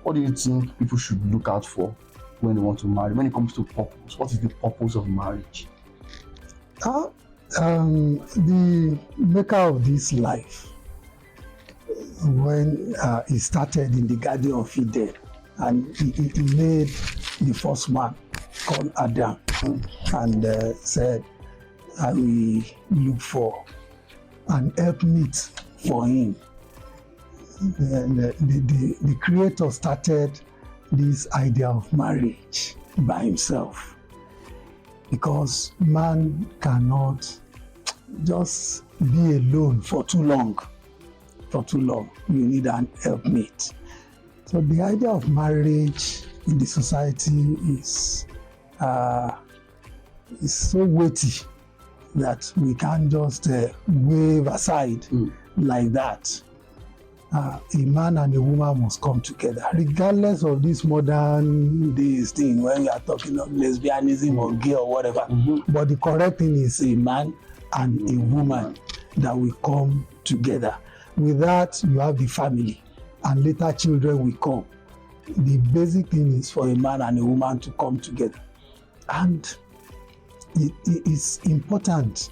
what do you think people should look out for when they want to marry? When it comes to purpose, what is the purpose of marriage? The maker of this life, when he started in the Garden of Eden, and he made the first man called Adam, and said, I will look for an helpmeet for him. The Creator started this idea of marriage by himself, because man cannot just be alone for too long. You need an helpmate. So the idea of marriage in the society is so weighty that we can't just wave aside like that. A man and a woman must come together, regardless of this modern days thing when we are talking of lesbianism or gay or whatever. But the correct thing is a man and a woman that will come together. With that, you have the family, and later children will come. The basic thing is for a man and a woman to come together. And it is important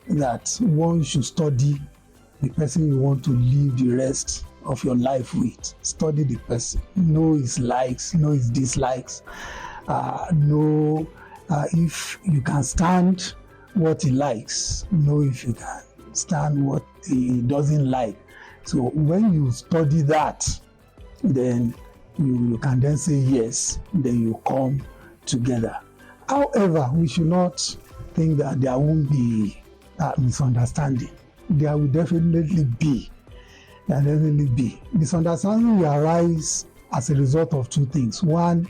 that one should study the person you want to live the rest of your life with. Study the person, know his likes, know his dislikes, know if you can stand what he likes, know if you can stand what he doesn't like. So when you study that, then you can then say yes, then you come together. However, we should not think that there won't be misunderstanding. There will definitely be. Misunderstanding will arise as a result of two things. One,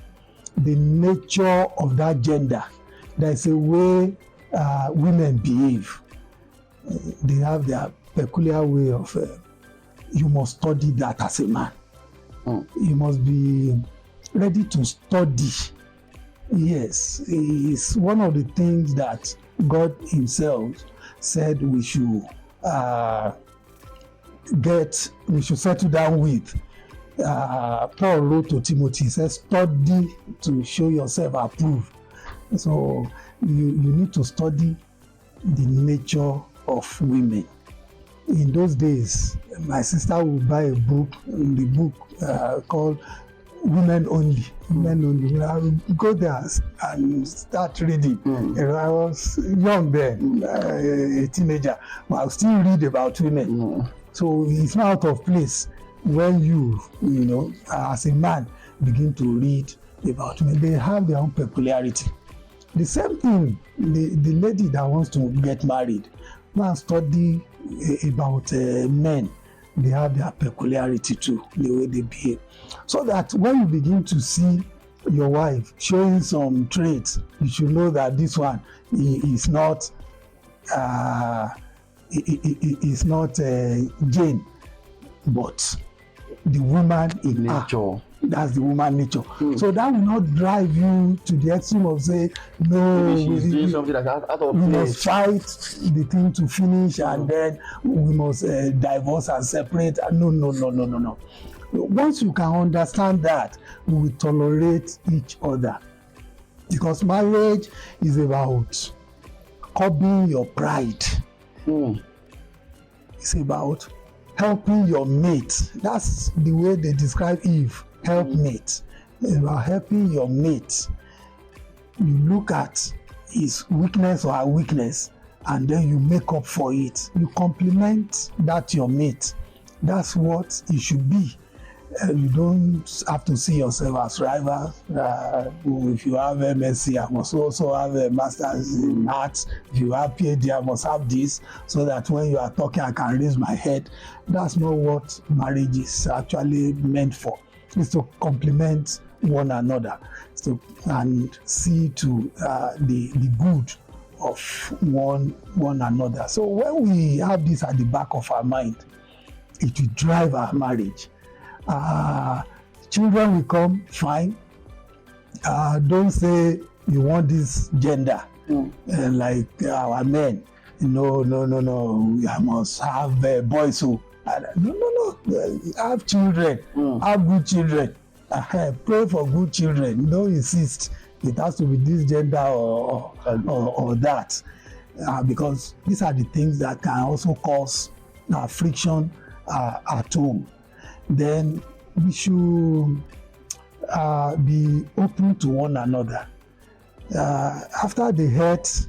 the nature of that gender. There is a way women behave. They have their peculiar way of, you must study that as a man. You must be ready to study. Yes, it's one of the things that God himself said we should settle down with. Paul wrote to Timothy, he says, study to show yourself approved. So you need to study the nature of women. In those days, my sister would buy a book, the book called Women Only. I would go there and start reading. I was young then, a teenager, but I would still read about women. So it's not out of place when you know, as a man, begin to read about women. They have their own peculiarity. The same thing, the lady that wants to get married, must study about men. They have their peculiarity too, the way they behave. So that when you begin to see your wife showing some traits, you should know that this one is not Jane, but the woman in nature. That's the woman nature. So that will not drive you to the extreme of say, no, we must fight the thing to finish and then we must divorce and separate. No. Once you can understand that, we will tolerate each other. Because marriage is about curbing your pride. It's about helping your mate. That's the way they describe Eve. Helpmate. It's about helping your mate. You look at his weakness or her weakness and then you make up for it. You compliment that your mate. That's what it should be. You don't have to see yourself as rival. If you have MSc, I must also have a master's in arts. If you have PhD, I must have this, so that when you are talking, I can raise my head. That's not what marriage is actually meant for. It's to complement one another, and see to the good of one another. So when we have this at the back of our mind, it will drive our marriage. Children will come, fine. Don't say you want this gender like our men. No. I must have boys who. No. Have children. Have good children. Pray for good children. Don't insist it has to be this gender or that, because these are the things that can also cause friction at home. Then we should be open to one another. After they ate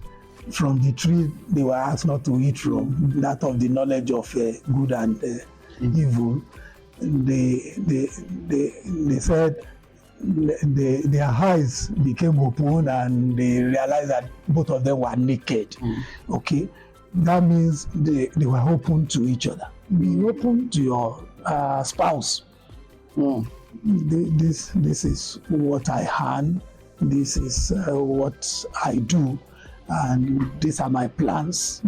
from the tree they were asked not to eat from, that of the knowledge of good and evil, they said their eyes became open and they realized that both of them were naked. Okay, that means they were open to each other. Be open to your spouse. This is what I earn, this is what I do, and these are my plans.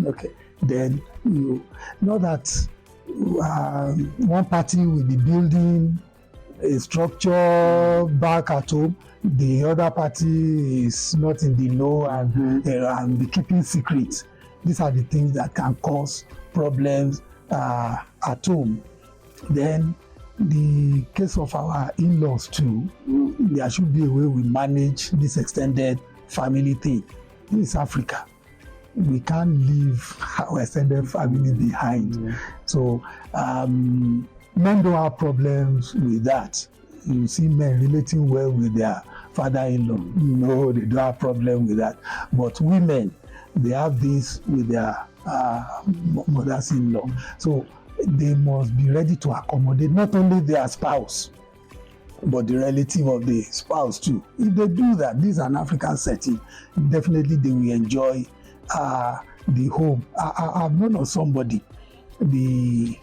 Okay, then you know that one party will be building a structure back at home, the other party is not in the know and be keeping secrets. These are the things that can cause problems at home. Then the case of our in-laws too, there should be a way we manage this extended family thing. This is Africa. We can't leave our extended family behind. So men don't have problems with that. You see men relating well with their father-in-law. No, they don't have problem with that. But women, they have this with their mothers-in-law. So they must be ready to accommodate not only their spouse, but the relative of the spouse too. If they do that, this is an African setting, definitely they will enjoy the home. I've known of somebody, the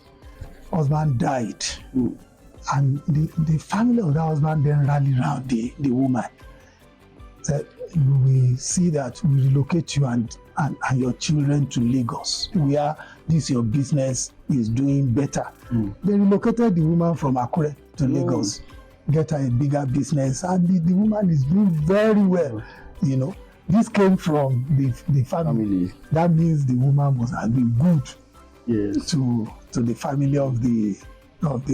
husband died, and the family of the husband then rallied around the woman. Said, we see that we relocate you and your children to Lagos, where this your business is doing better. They relocated the woman from Akure to Lagos, get her a bigger business, and the woman is doing very well. You know, this came from the family. That means the woman must have been good to the family of the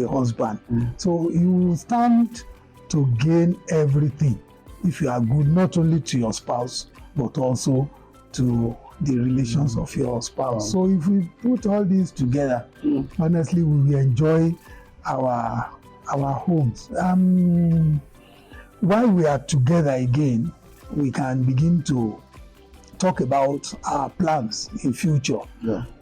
husband. So you stand to gain everything if you are good, not only to your spouse but also to the relations of your spouse. So if we put all these together, honestly, we will enjoy our homes. While we are together again, we can begin to talk about our plans in future.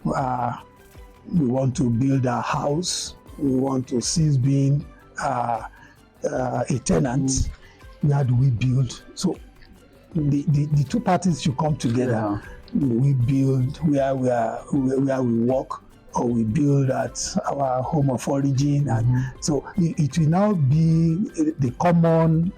We want to build a house. We want to cease being a tenant. Where do we build? So the two parties should come together. We build where we work, or we build at our home of origin, and so it will now be the common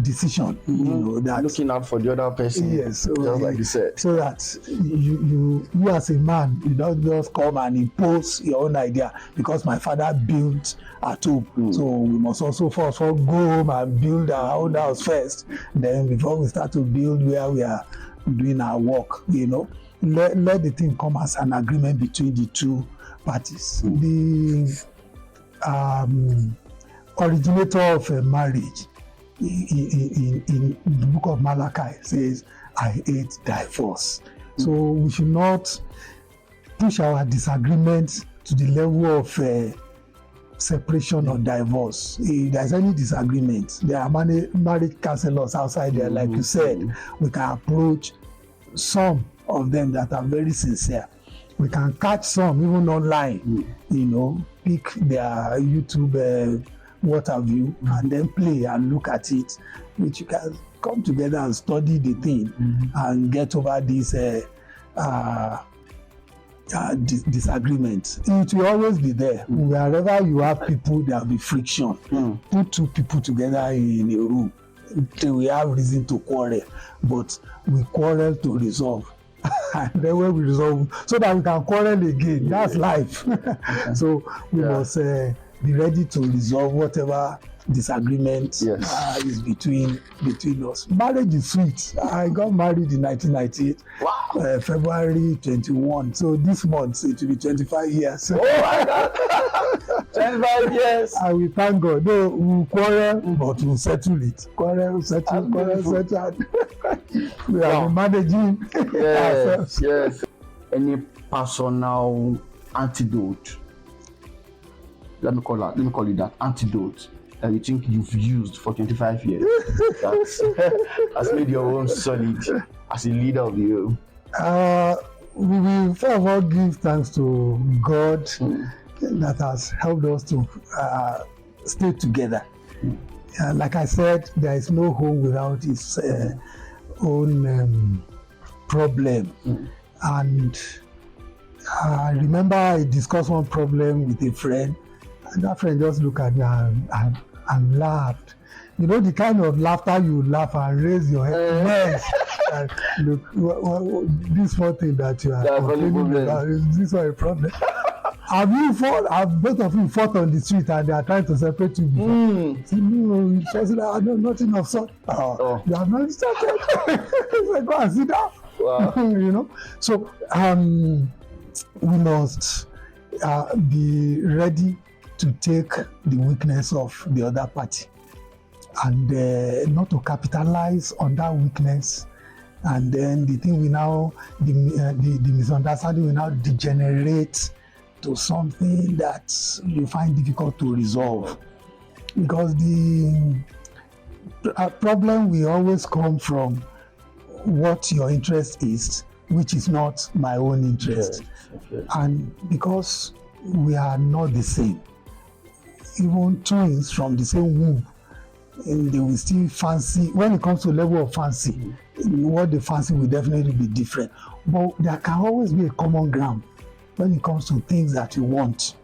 decision. You know, that looking out for the other person. Yes, so just like you said. So that you as a man, you don't just come and impose your own idea because my father built at home. So we must also first go home and build our own house first. Then before we start to build where we are doing our work, you know, let the thing come as an agreement between the two parties. The originator of a marriage in the book of Malachi says, I hate divorce. So we should not push our disagreements to the level of separation or divorce. If there's any disagreement, there are marriage counselors outside there, like you said. We can approach some of them that are very sincere. We can catch some even online, you know, pick their YouTube what have you, and then play and look at it, which you can come together and study the thing and get over this disagreement. It will always be there. Wherever you have people, there will be friction. Put two people together in a room, we have reason to quarrel, but we quarrel to resolve. And then when we resolve, so that we can quarrel again. That's life. So we must be ready to resolve whatever disagreement is between us. Marriage is sweet. I got married in 1998, February 21. So this month it will be 25 years. Oh my God! 25 years. And we thank God. No, we'll quarrel, but we'll settle it. Quarrel, settle. We are managing ourselves. Yes. Any personal antidote? Let me call it that antidote that you think you've used for 25 years that has made your own solid as a leader of the home. We will first of all give thanks to God that has helped us to stay together. Like I said, there is no home without its own problem. And I remember I discussed one problem with a friend, and that friend just looked at me and laughed. You know, the kind of laughter you laugh and raise your head. Yes. And look, this one thing that you are complaining about, is this one a problem? Have both of you fought on the street and they are trying to separate you before? No, I know nothing of sort. You have not started. So go and sit down. Wow. You know? So we must be ready to take the weakness of the other party and not to capitalize on that weakness. And then the misunderstanding will now degenerate to something that you find difficult to resolve. Because the problem will always come from what your interest is, which is not my own interest. Yes. And because we are not the same, even twins from the same womb, and they will still fancy, when it comes to level of fancy, what they fancy will definitely be different. But there can always be a common ground when it comes to things that you want.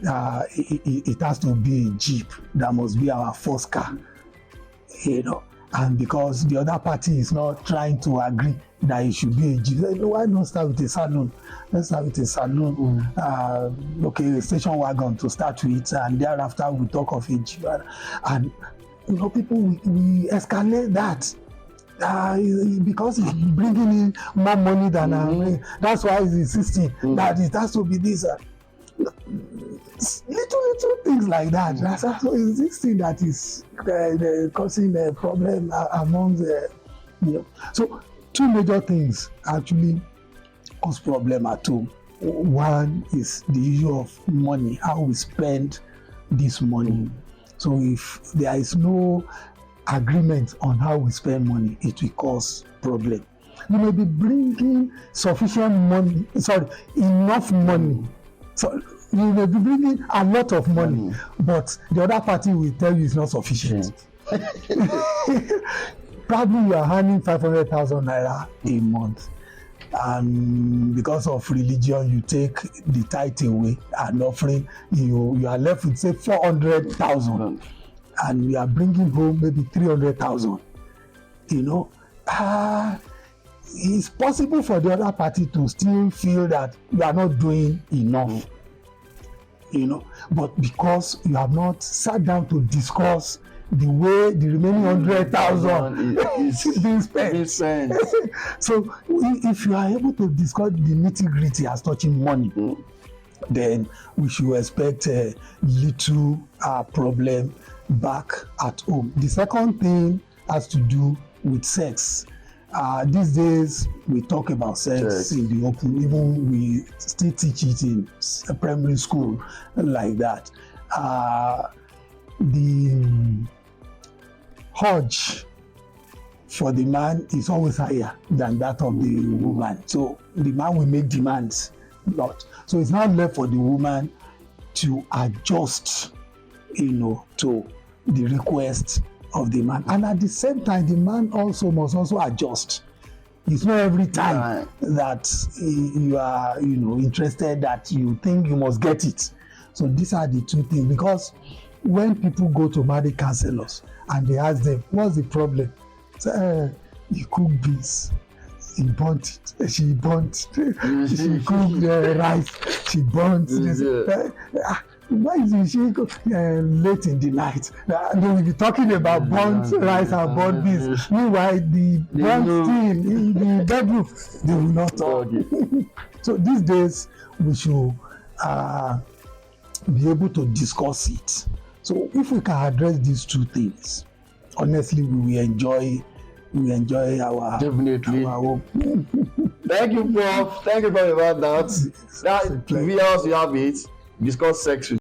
It has to be a Jeep. That must be our first car, you know. And because the other party is not trying to agree that it should be a Jeep, why not start with a saloon? Let's start with a saloon. Okay, a station wagon to start with, and thereafter we talk of a Jeep. And you know, people we escalate that. Because it's bringing in more money than that's why he's insisting that it has to be this. Little things like that. So it's this thing that is causing a problem among the, you know. So two major things actually cause problem at home. One is the issue of money, how we spend this money. So if there is no agreement on how we spend money, it will cause problem. You may be bringing enough money. So you may be bringing a lot of money, but the other party will tell you it's not sufficient. Probably you are earning 500,000 naira a month, and because of religion, you take the tithe away and offering, you are left with say 400,000. And you are bringing home maybe 300,000, you know, it's possible for the other party to still feel that you are not doing enough, you know, but because you have not sat down to discuss the way the remaining 100,000 is being spent. So if you are able to discuss the nitty-gritty as touching money, then we should expect a little problem back at home. The second thing has to do with sex. These days we talk about sex in the open, even we still teach it in primary school like that. The urge for the man is always higher than that of the woman. So the man will make demands a lot. So it's now left for the woman to adjust, you know, to the request of the man. And at the same time, the man also must also adjust. It's not every time that you are, you know, interested that you think you must get it. So these are the two things. Because when people go to marriage counselors and they ask them, what's the problem? So, you cook beans. He burnt it. She burnt. She cooked rice. She burnt. Why is she late in the night? They will be talking about burnt rice and burnt beans. Meanwhile, the burnt thing in the bedroom, they will not talk. So these days, we should be able to discuss it. So if we can address these two things, honestly, we will enjoy our Definitely. our home. Thank you, Prof. Thank you very much about that. That viewers, you have it. Discuss sex with